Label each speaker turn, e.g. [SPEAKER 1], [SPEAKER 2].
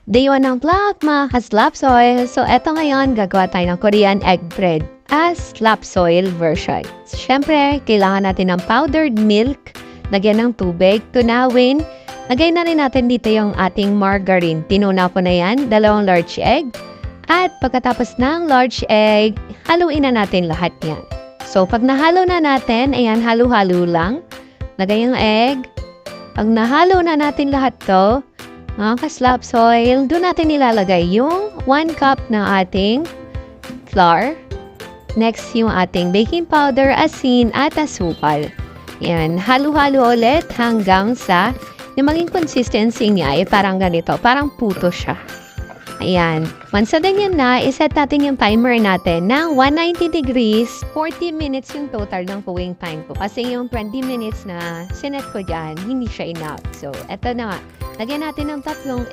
[SPEAKER 1] Day 1 ng vlog, mga ka-Slapsoil. So, eto ngayon, gagawa tayo ng Korean egg bread as Slapsoil version. Siyempre, kailangan natin ng powdered milk, lagyan ng tubig, tunawin. Lagay na rin natin dito yung ating margarine. Tinuna ko na yan, 2 large egg. At pagkatapos ng large egg, haluin na natin lahat yan. So, pag nahalo na natin, ayan, halo-halo lang. Lagay yung egg. Pag nahalo na natin lahat to, mga ka-Slapsoil, doon natin nilalagay yung 1 cup na ating flour. Next, yung ating baking powder, asin, at asukal. Yan, halo-halo ulit hanggang sa yung maging consistency niya ay parang ganito, parang puto siya. Ayan, once na ganyan na, iset natin yung timer natin ng 190 degrees, 40 minutes yung total ng cooking time ko. Kasi yung 20 minutes na sinet ko dyan, hindi siya enough. So, eto na nga. Lagyan natin ng 3 egg.